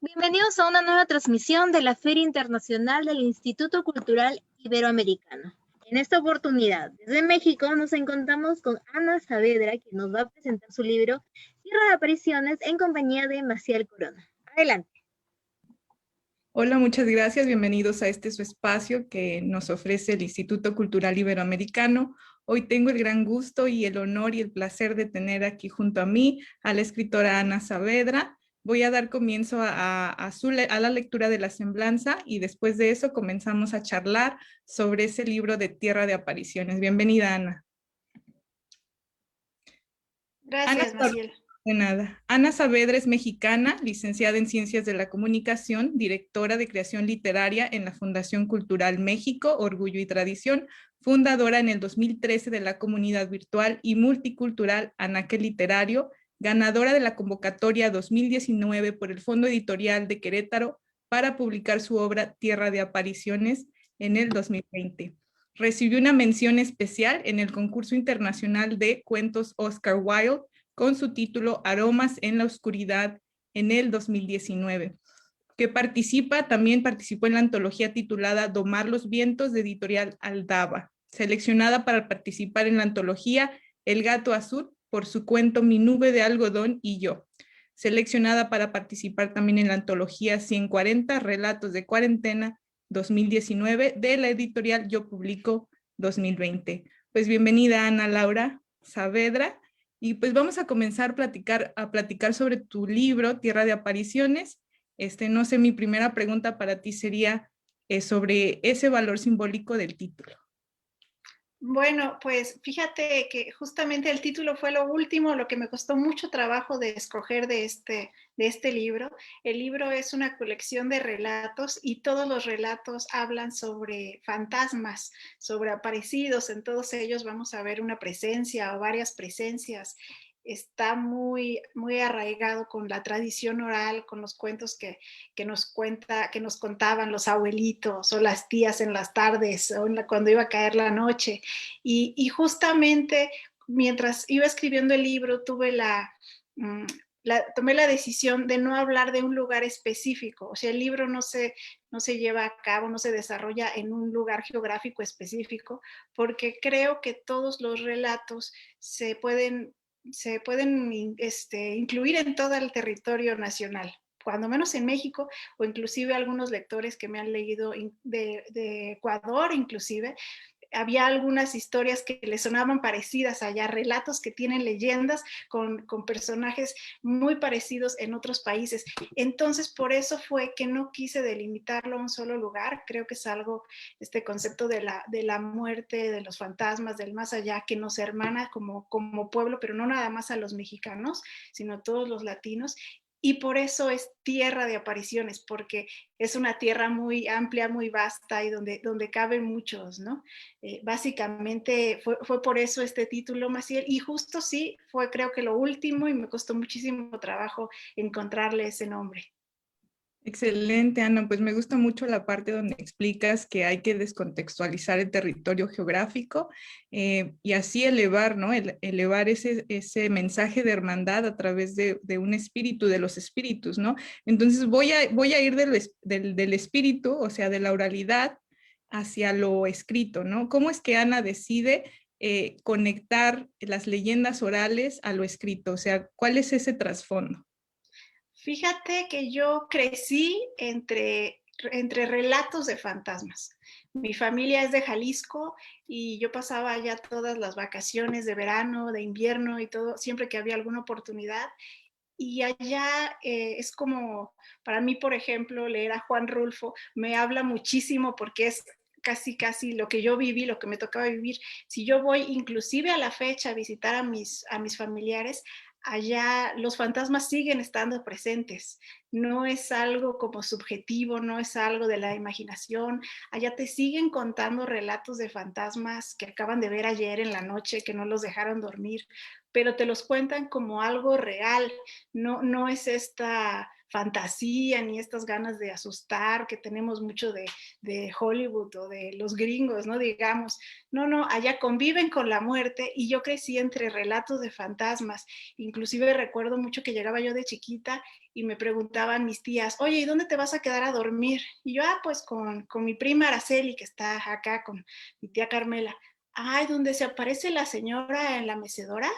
Bienvenidos a una nueva transmisión de la Feria Internacional del Instituto Cultural Iberoamericano. En esta oportunidad, desde México, nos encontramos con Ana Saavedra, que nos va a presentar su libro Tierra de Apariciones en compañía de Maciel Corona. Adelante. Hola, muchas gracias. Bienvenidos a este su espacio que nos ofrece el Instituto Cultural Iberoamericano. Hoy tengo el gran gusto y el honor y el placer de tener aquí junto a mí a la escritora Ana Saavedra. Voy a dar comienzo a la lectura de la semblanza y después de eso comenzamos a charlar sobre ese libro de Tierra de Apariciones. Bienvenida, Ana. Gracias, Maciel. De nada. Ana Saavedra es mexicana, licenciada en Ciencias de la Comunicación, directora de Creación Literaria en la Fundación Cultural México, Orgullo y Tradición, fundadora en el 2013 de la comunidad virtual y multicultural Anaque Literario, ganadora de la convocatoria 2019 por el Fondo Editorial de Querétaro para publicar su obra Tierra de Apariciones en el 2020. Recibió una mención especial en el concurso internacional de cuentos Oscar Wilde con su título Aromas en la Oscuridad en el 2019, que también participó en la antología titulada Domar los Vientos de Editorial Aldaba, seleccionada para participar en la antología El Gato Azul por su cuento Mi Nube de Algodón y Yo, seleccionada para participar también en la antología 140 Relatos de Cuarentena 2019 de la editorial Yo Publico 2020. Pues bienvenida Ana Laura Saavedra. Y pues vamos a comenzar a platicar sobre tu libro, Tierra de Apariciones. No sé, mi primera pregunta para ti sería sobre ese valor simbólico del título. Bueno, pues fíjate que justamente el título fue lo último, lo que me costó mucho trabajo de escoger de este libro. El libro es una colección de relatos y todos los relatos hablan sobre fantasmas, sobre aparecidos. En todos ellos vamos a ver una presencia o varias presencias. Está muy, muy arraigado con la tradición oral, con los cuentos que nos contaban los abuelitos o las tías en las tardes o cuando iba a caer la noche. Y justamente mientras iba escribiendo el libro tomé la decisión de no hablar de un lugar específico. O sea, el libro no se lleva a cabo, no se desarrolla en un lugar geográfico específico, porque creo que todos los relatos se pueden incluir en todo el territorio nacional, cuando menos en México, o inclusive algunos lectores que me han leído de Ecuador, inclusive, había algunas historias que le sonaban parecidas allá, relatos que tienen leyendas con personajes muy parecidos en otros países. Entonces, por eso fue que no quise delimitarlo a un solo lugar. Creo que es algo, este concepto de la muerte, de los fantasmas, del más allá, que nos hermana como pueblo, pero no nada más a los mexicanos, sino a todos los latinos. Y por eso es Tierra de Apariciones, porque es una tierra muy amplia, muy vasta y donde caben muchos, ¿no? Básicamente fue por eso este título, Maciel, y justo sí, fue creo que lo último y me costó muchísimo trabajo encontrarle ese nombre. Excelente, Ana. Pues me gusta mucho la parte donde explicas que hay que descontextualizar el territorio geográfico y así elevar, ¿no? Elevar ese mensaje de hermandad a través de un espíritu, de los espíritus, ¿no? Entonces voy a ir del espíritu, o sea, de la oralidad hacia lo escrito, ¿no? ¿Cómo es que Ana decide conectar las leyendas orales a lo escrito? O sea, ¿cuál es ese trasfondo? Fíjate que yo crecí entre relatos de fantasmas. Mi familia es de Jalisco y yo pasaba allá todas las vacaciones de verano, de invierno y todo, siempre que había alguna oportunidad. Y allá es como, para mí, por ejemplo, leer a Juan Rulfo me habla muchísimo porque es casi lo que yo viví, lo que me tocaba vivir. Si yo voy inclusive a la fecha a visitar a mis familiares, allá los fantasmas siguen estando presentes. No es algo como subjetivo, no es algo de la imaginación. Allá te siguen contando relatos de fantasmas que acaban de ver ayer en la noche, que no los dejaron dormir, pero te los cuentan como algo real, no es esta fantasía ni estas ganas de asustar que tenemos mucho de Hollywood o de los gringos, ¿no? Digamos, no, allá conviven con la muerte y yo crecí entre relatos de fantasmas. Inclusive recuerdo mucho que llegaba yo de chiquita y me preguntaban mis tías, oye, ¿y dónde te vas a quedar a dormir? Y yo, pues con mi prima Araceli, que está acá con mi tía Carmela. Ay, ¿donde se aparece la señora en la mecedora?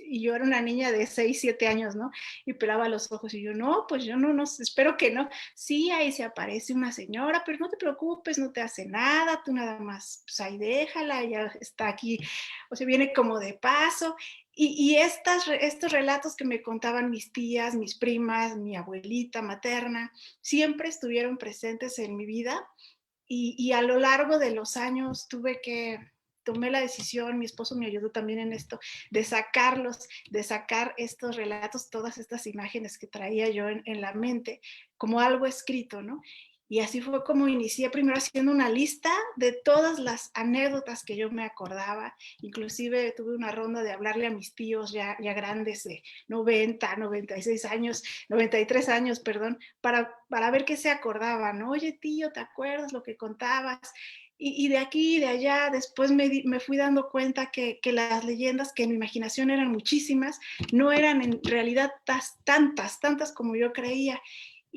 Y yo era una niña de 6, 7 años, ¿no? Y pelaba los ojos y yo, no, pues yo no, espero que no. Sí, ahí se aparece una señora, pero no te preocupes, no te hace nada, tú nada más, pues ahí déjala, ya está aquí, o sea, viene como de paso. Y estos relatos que me contaban mis tías, mis primas, mi abuelita materna, siempre estuvieron presentes en mi vida y a lo largo de los años tomé la decisión, mi esposo me ayudó también en esto, de sacar estos relatos, todas estas imágenes que traía yo en la mente, como algo escrito, ¿no? Y así fue como inicié primero haciendo una lista de todas las anécdotas que yo me acordaba. Inclusive tuve una ronda de hablarle a mis tíos ya grandes de 90, 96 años, 93 años, perdón, para ver qué se acordaban, ¿no? Oye, tío, ¿te acuerdas lo que contabas? Y de aquí y de allá, después me fui dando cuenta que las leyendas, que en mi imaginación eran muchísimas, no eran en realidad tantas como yo creía.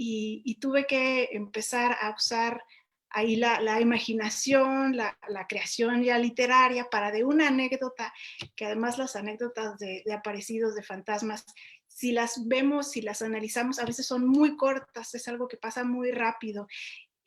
Y tuve que empezar a usar ahí la imaginación, la creación ya literaria para de una anécdota, que además las anécdotas de aparecidos, de fantasmas, si las vemos, si las analizamos, a veces son muy cortas, es algo que pasa muy rápido.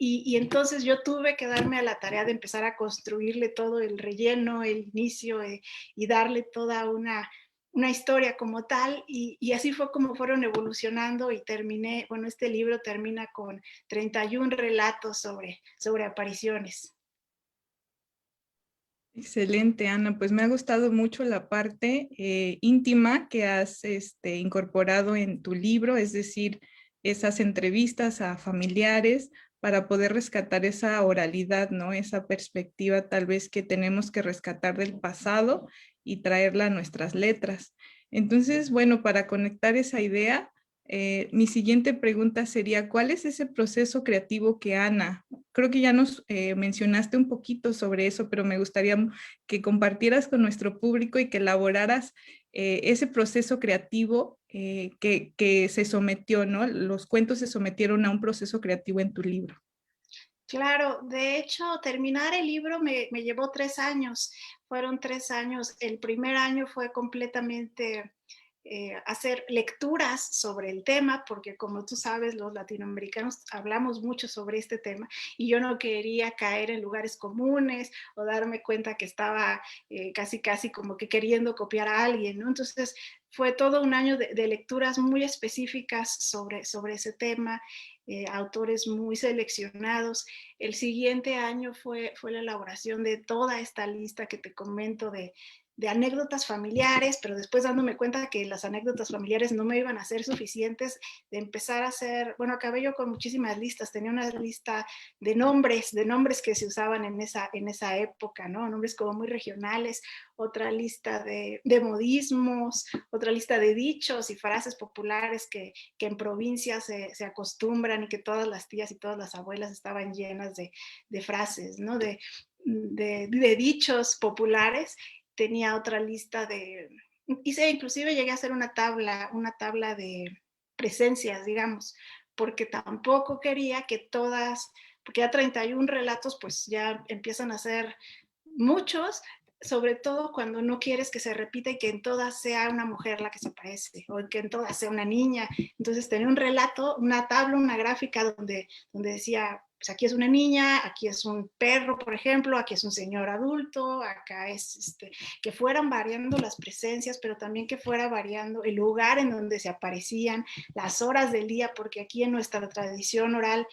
Y entonces yo tuve que darme a la tarea de empezar a construirle todo el relleno, el inicio y darle toda una historia como tal. Y así fue como fueron evolucionando y terminé, bueno, este libro termina con 31 relatos sobre apariciones. Excelente, Ana. Pues me ha gustado mucho la parte íntima que has incorporado en tu libro, es decir, esas entrevistas a familiares para poder rescatar esa oralidad, ¿no? Esa perspectiva tal vez que tenemos que rescatar del pasado y traerla a nuestras letras. Entonces, bueno, para conectar esa idea, mi siguiente pregunta sería, ¿cuál es ese proceso creativo que Ana? Creo que ya nos mencionaste un poquito sobre eso, pero me gustaría que compartieras con nuestro público y que elaboraras ese proceso creativo que se sometió, ¿no? Los cuentos se sometieron a un proceso creativo en tu libro. Claro, de hecho, terminar el libro me llevó 3 años. Fueron 3 años. El primer año fue completamente hacer lecturas sobre el tema, porque como tú sabes, los latinoamericanos hablamos mucho sobre este tema y yo no quería caer en lugares comunes o darme cuenta que estaba casi como que queriendo copiar a alguien, ¿no? Entonces fue todo un año de lecturas muy específicas sobre ese tema, autores muy seleccionados. El siguiente año fue la elaboración de toda esta lista que te comento de anécdotas familiares, pero después dándome cuenta que las anécdotas familiares no me iban a ser suficientes, de empezar a hacer, bueno, acabé yo con muchísimas listas, tenía una lista de nombres que se usaban en esa época, ¿no? Nombres como muy regionales, otra lista de modismos, otra lista de dichos y frases populares que en provincias se acostumbran y que todas las tías y todas las abuelas estaban llenas de frases, ¿no? De dichos populares. Tenía otra lista inclusive llegué a hacer una tabla de presencias, digamos, porque tampoco quería que porque ya 31 relatos, pues ya empiezan a ser muchos, sobre todo cuando no quieres que se repita y que en todas sea una mujer la que se aparece, o que en todas sea una niña. Entonces tenía un relato, una tabla, una gráfica donde decía, pues aquí es una niña, aquí es un perro, por ejemplo, aquí es un señor adulto, acá es que fueran variando las presencias, pero también que fuera variando el lugar en donde se aparecían, las horas del día, porque aquí en nuestra tradición oral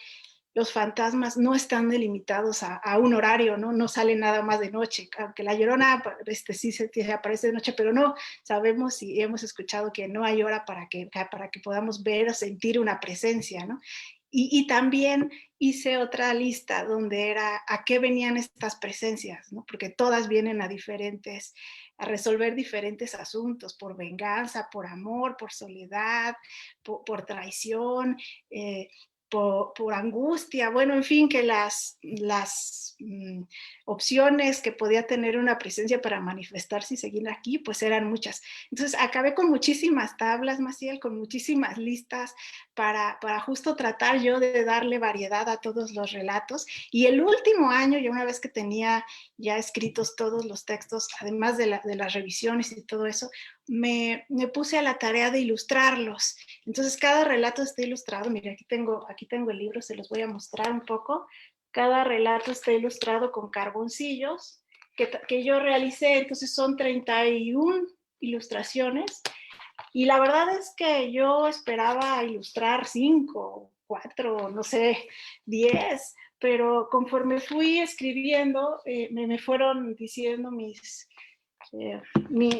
los fantasmas no están delimitados a un horario, ¿no? No sale nada más de noche, aunque la Llorona sí se aparece de noche, pero no, sabemos y hemos escuchado que no hay hora para que podamos ver o sentir una presencia, ¿no? Y también hice otra lista donde era a qué venían estas presencias, ¿no? Porque todas vienen a resolver diferentes asuntos, por venganza, por amor, por soledad, por traición, por angustia, bueno, en fin, que las opciones que podía tener una presencia para manifestarse y seguir aquí, pues eran muchas. Entonces acabé con muchísimas tablas, Maciel, con muchísimas listas para justo tratar yo de darle variedad a todos los relatos. Y el último año, ya una vez que tenía ya escritos todos los textos, además de las revisiones y todo eso, me puse a la tarea de ilustrarlos. Entonces cada relato está ilustrado. Mira, aquí tengo el libro, se los voy a mostrar un poco. Cada relato está ilustrado con carboncillos que yo realicé. Entonces son 31 ilustraciones. Y la verdad es que yo esperaba ilustrar 5, 4, no sé, 10, pero conforme fui escribiendo, me fueron diciendo mi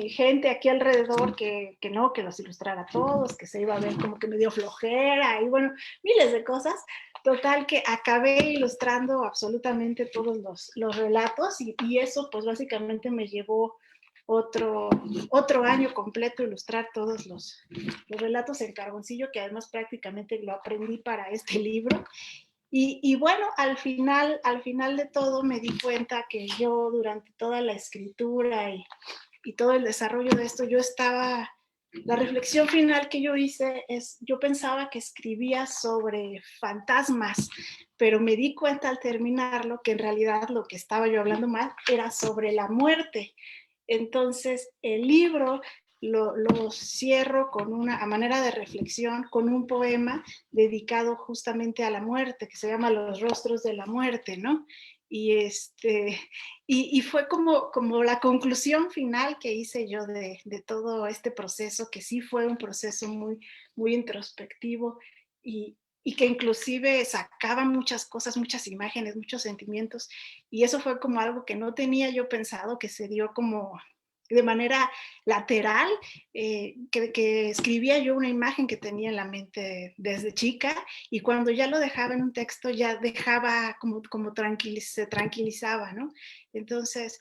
gente aquí alrededor que no, que los ilustrara todos, que se iba a ver como que me dio flojera y bueno, miles de cosas. Total que acabé ilustrando absolutamente todos los relatos y eso pues básicamente me llevó otro año completo ilustrar todos los relatos en carboncillo, que además prácticamente lo aprendí para este libro. Y bueno, al final de todo me di cuenta que yo durante toda la escritura y todo el desarrollo de esto, la reflexión final que yo hice yo pensaba que escribía sobre fantasmas, pero me di cuenta al terminarlo que en realidad lo que estaba yo hablando mal era sobre la muerte. Entonces, el libro lo cierro a manera de reflexión con un poema dedicado justamente a la muerte, que se llama Los rostros de la muerte, ¿no? Y fue como la conclusión final que hice yo de todo este proceso, que sí fue un proceso muy, muy introspectivo y que inclusive sacaba muchas cosas, muchas imágenes, muchos sentimientos, y eso fue como algo que no tenía yo pensado, que se dio como de manera lateral, que escribía yo una imagen que tenía en la mente desde chica, y cuando ya lo dejaba en un texto ya dejaba como se tranquilizaba, ¿no? Entonces,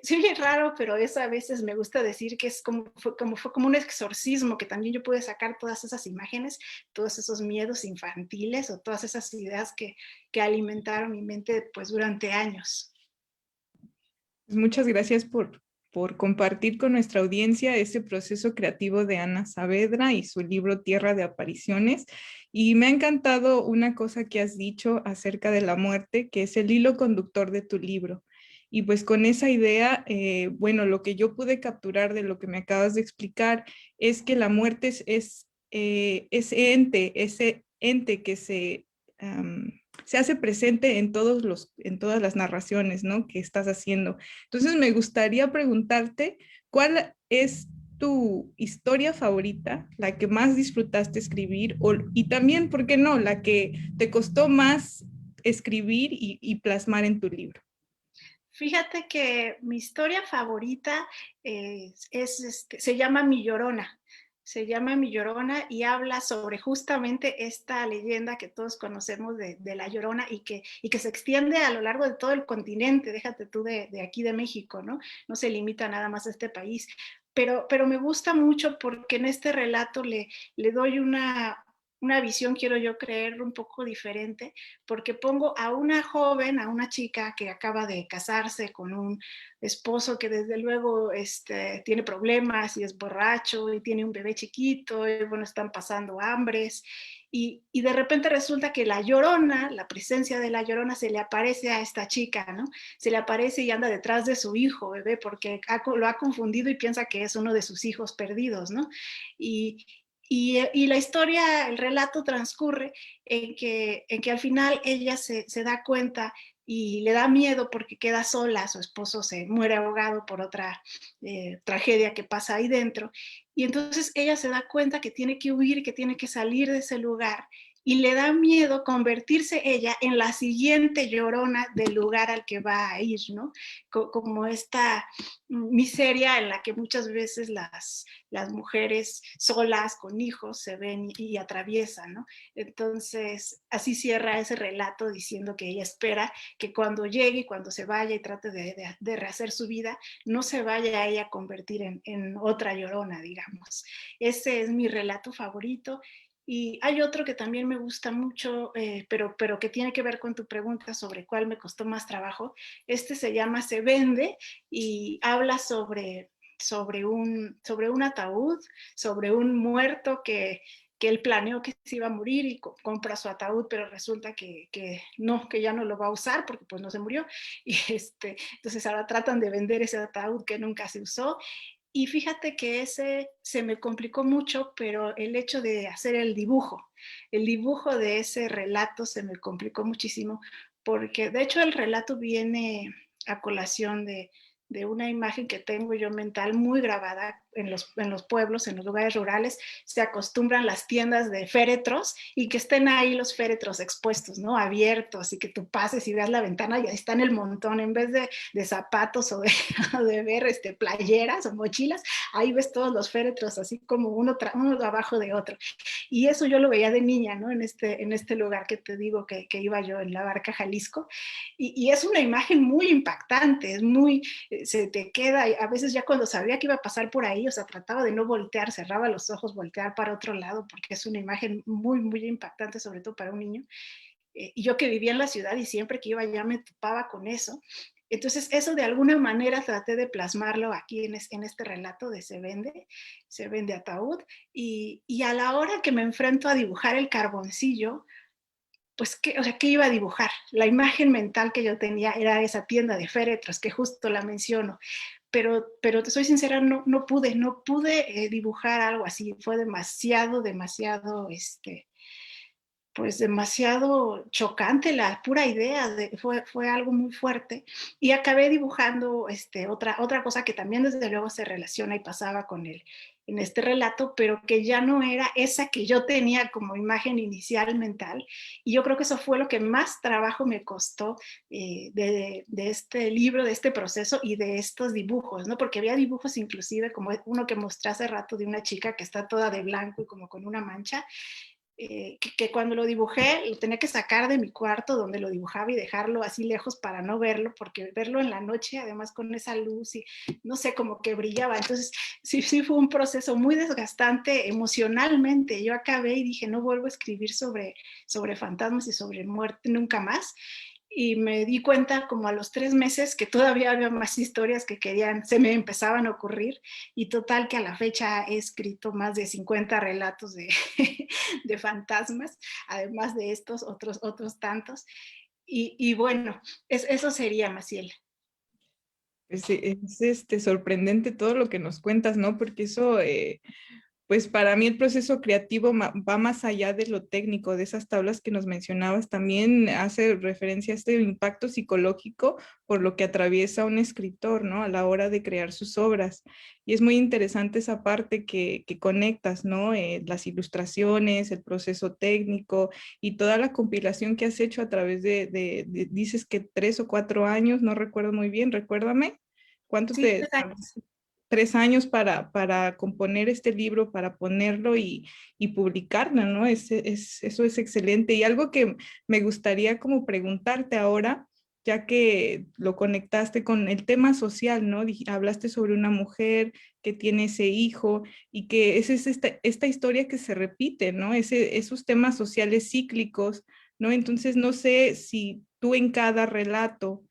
sí, oye raro, pero eso a veces me gusta decir que fue como un exorcismo, que también yo pude sacar todas esas imágenes, todos esos miedos infantiles o todas esas ideas que alimentaron mi mente pues durante años. Muchas gracias por compartir con nuestra audiencia este proceso creativo de Ana Saavedra y su libro Tierra de Apariciones. Y me ha encantado una cosa que has dicho acerca de la muerte, que es el hilo conductor de tu libro. Y pues con esa idea, bueno, lo que yo pude capturar de lo que me acabas de explicar es que la muerte es ese ente que se hace presente en todas las narraciones, ¿no?, que estás haciendo. Entonces me gustaría preguntarte, ¿cuál es tu historia favorita, la que más disfrutaste escribir y también, ¿por qué no?, la que te costó más escribir y plasmar en tu libro? Fíjate que mi historia favorita se llama Mi Llorona. Se llama Mi Llorona y habla sobre justamente esta leyenda que todos conocemos de La Llorona y que se extiende a lo largo de todo el continente, déjate tú de aquí de México, ¿no? No se limita nada más a este país. Pero me gusta mucho porque en este relato le doy una visión, quiero yo creer, un poco diferente, porque pongo a una joven, a una chica que acaba de casarse con un esposo que desde luego tiene problemas y es borracho y tiene un bebé chiquito y bueno, están pasando hambres y de repente resulta que la Llorona, la presencia de la Llorona se le aparece a esta chica, ¿no? Se le aparece y anda detrás de su hijo, bebé, porque lo ha confundido y piensa que es uno de sus hijos perdidos, ¿no? Y la historia, el relato transcurre en que al final ella se da cuenta y le da miedo porque queda sola, su esposo se muere ahogado por otra tragedia que pasa ahí dentro, y entonces ella se da cuenta que tiene que huir, que tiene que salir de ese lugar, y le da miedo convertirse ella en la siguiente Llorona del lugar al que va a ir, ¿no? Como esta miseria en la que muchas veces las mujeres solas con hijos se ven y atraviesan, ¿no? Entonces, así cierra ese relato diciendo que ella espera que cuando llegue y cuando se vaya y trate de rehacer su vida, no se vaya a ella a convertir en otra Llorona, digamos. Ese es mi relato favorito. Y hay otro que también me gusta mucho, pero que tiene que ver con tu pregunta sobre cuál me costó más trabajo. Este se llama Se Vende y habla sobre un ataúd, sobre un muerto que él planeó que se iba a morir y compra su ataúd, pero resulta que ya no lo va a usar porque pues no se murió. Y entonces ahora tratan de vender ese ataúd que nunca se usó. Y fíjate que ese se me complicó mucho, pero el hecho de hacer el dibujo de ese relato se me complicó muchísimo, porque de hecho el relato viene a colación de una imagen que tengo yo mental muy grabada en los pueblos, en los lugares rurales. Se acostumbran las tiendas de féretros y que estén ahí los féretros expuestos, ¿no? Abiertos, y que tú pases y veas la ventana y ahí están el montón, en vez de zapatos o de ver playeras o mochilas, ahí ves todos los féretros así como uno abajo de otro. Y eso yo lo veía de niña, ¿no? En este lugar que te digo que iba yo, en la Barca, Jalisco. Y es una imagen muy impactante, es muy, se te queda, a veces ya cuando sabía que iba a pasar por ahí, o sea, trataba de no voltear, cerraba los ojos, voltear para otro lado, porque es una imagen muy, muy impactante, sobre todo para un niño. Y yo que vivía en la ciudad y siempre que iba allá me topaba con eso. Entonces eso de alguna manera traté de plasmarlo aquí en este relato de Se Vende Ataúd. Y a la hora que me enfrento a dibujar el carboncillo, pues, ¿qué iba a dibujar? La imagen mental que yo tenía era esa tienda de féretros, que justo la menciono. Pero te soy sincera, no pude dibujar algo así. Fue demasiado, pues demasiado chocante la pura idea, fue algo muy fuerte. Y acabé dibujando otra cosa que también desde luego se relaciona y pasaba en este relato, pero que ya no era esa que yo tenía como imagen inicial mental. Y yo creo que eso fue lo que más trabajo me costó de este libro, de este proceso y de estos dibujos, ¿no? Porque había dibujos inclusive como uno que mostré hace rato de una chica que está toda de blanco y como con una mancha, que cuando lo dibujé lo tenía que sacar de mi cuarto donde lo dibujaba y dejarlo así lejos para no verlo, porque verlo en la noche, además con esa luz y no sé, como que brillaba. Entonces sí fue un proceso muy desgastante emocionalmente. Yo acabé y dije, no vuelvo a escribir sobre fantasmas y sobre muerte nunca más. Y me di cuenta como a los 3 meses que todavía había más historias que se me empezaban a ocurrir, y total que a la fecha he escrito más de 50 relatos de fantasmas, además de estos otros tantos, y bueno, eso sería, Maciel. Es sorprendente todo lo que nos cuentas, ¿no? Porque eso, pues para mí el proceso creativo va más allá de lo técnico, de esas tablas que nos mencionabas, también hace referencia a este impacto psicológico por lo que atraviesa un escritor, ¿no? A la hora de crear sus obras. Y es muy interesante esa parte que conectas, ¿no? Las ilustraciones, el proceso técnico y toda la compilación que has hecho a través dices que 3 o 4 años, no recuerdo muy bien, recuérdame. ¿Cuánto Sí, te... 3 años para componer este libro, para ponerlo y publicarlo, ¿no? Eso es excelente. Y algo que me gustaría como preguntarte ahora, ya que lo conectaste con el tema social, ¿no? Hablaste sobre una mujer que tiene ese hijo y que es esta historia que se repite, ¿no? Esos temas sociales cíclicos, ¿no? Entonces, no sé si tú en cada relato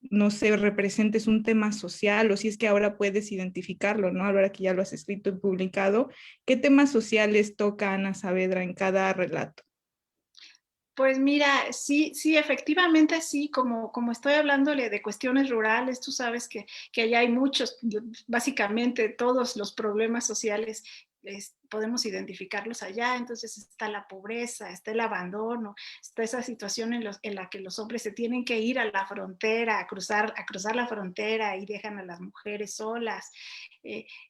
no sé, representes un tema social o si es que ahora puedes identificarlo, ¿no? Ahora que ya lo has escrito y publicado, ¿qué temas sociales toca Ana Saavedra en cada relato? Pues mira, sí, efectivamente sí, como estoy hablándole de cuestiones rurales, tú sabes que allá hay muchos, básicamente todos los problemas sociales podemos identificarlos allá. Entonces está la pobreza, está el abandono, está esa situación en la que los hombres se tienen que ir a la frontera, a cruzar la frontera y dejan a las mujeres solas.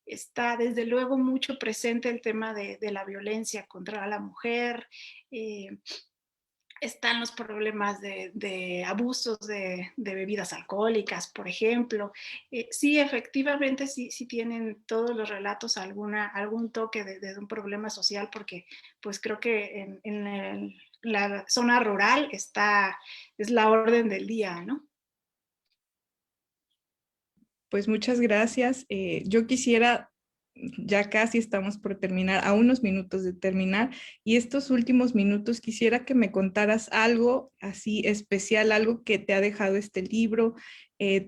Está desde luego mucho presente el tema de la violencia contra la mujer. Están los problemas de abusos de bebidas alcohólicas, por ejemplo. Sí, efectivamente, sí tienen todos los relatos algún toque de un problema social, porque pues creo que en la zona rural es la orden del día, ¿no? Pues muchas gracias. Yo quisiera, ya casi estamos por terminar, a unos minutos de terminar, y estos últimos minutos quisiera que me contaras algo así especial, algo que te ha dejado este libro,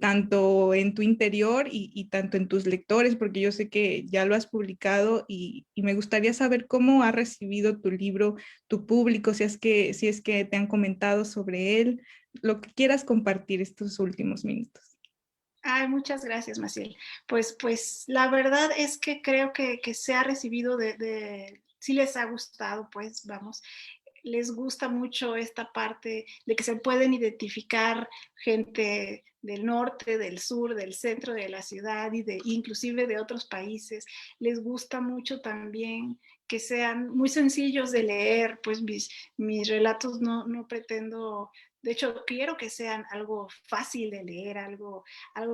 tanto en tu interior y tanto en tus lectores, porque yo sé que ya lo has publicado y me gustaría saber cómo ha recibido tu libro, tu público, si es que te han comentado sobre él, lo que quieras compartir estos últimos minutos. Ay, muchas gracias, Maciel. Pues la verdad es que creo que se ha recibido sí les ha gustado, pues vamos, les gusta mucho esta parte de que se pueden identificar gente del norte, del sur, del centro de la ciudad y inclusive de otros países. Les gusta mucho también que sean muy sencillos de leer, pues mis relatos no pretendo, de hecho quiero que sean algo fácil de leer, algo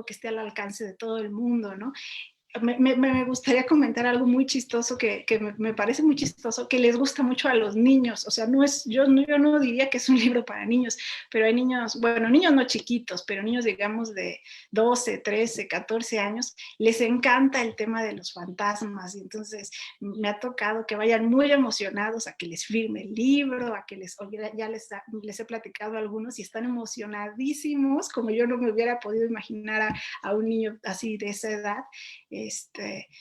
que esté al alcance de todo el mundo, ¿no? Me gustaría comentar algo muy chistoso que me parece muy chistoso, que les gusta mucho a los niños. O sea, yo no diría que es un libro para niños, pero hay niños, bueno, niños no chiquitos, pero niños, digamos, de 12, 13, 14 años, les encanta el tema de los fantasmas. Y entonces me ha tocado que vayan muy emocionados a que les firme el libro, a que ya les he platicado a algunos y están emocionadísimos, como yo no me hubiera podido imaginar a un niño así de esa edad.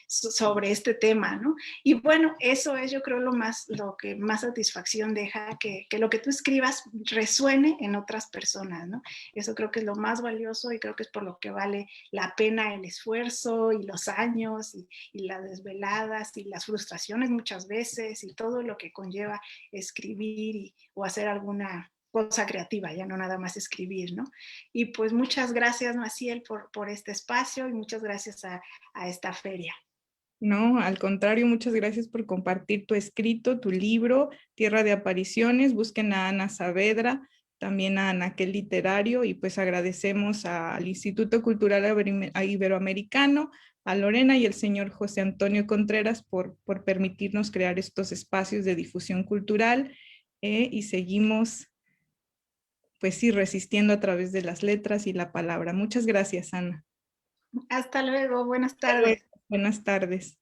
Sobre este tema, ¿no? Y bueno, eso es, yo creo, lo que más satisfacción deja, que lo que tú escribas resuene en otras personas, ¿no? Eso creo que es lo más valioso y creo que es por lo que vale la pena el esfuerzo y los años y las desveladas y las frustraciones muchas veces y todo lo que conlleva escribir o hacer alguna cosa creativa, ya no nada más escribir, ¿no? Y pues muchas gracias, Maciel, por este espacio y muchas gracias a esta feria. No, al contrario, muchas gracias por compartir tu escrito, tu libro, Tierra de Apariciones. Busquen a Ana Saavedra, también a Anaquel Literario, y pues agradecemos al Instituto Cultural Iberoamericano, a Lorena y al señor José Antonio Contreras por permitirnos crear estos espacios de difusión cultural, y seguimos pues sí resistiendo a través de las letras y la palabra. Muchas gracias, Ana. Hasta luego, buenas Hasta luego. tardes. Buenas tardes.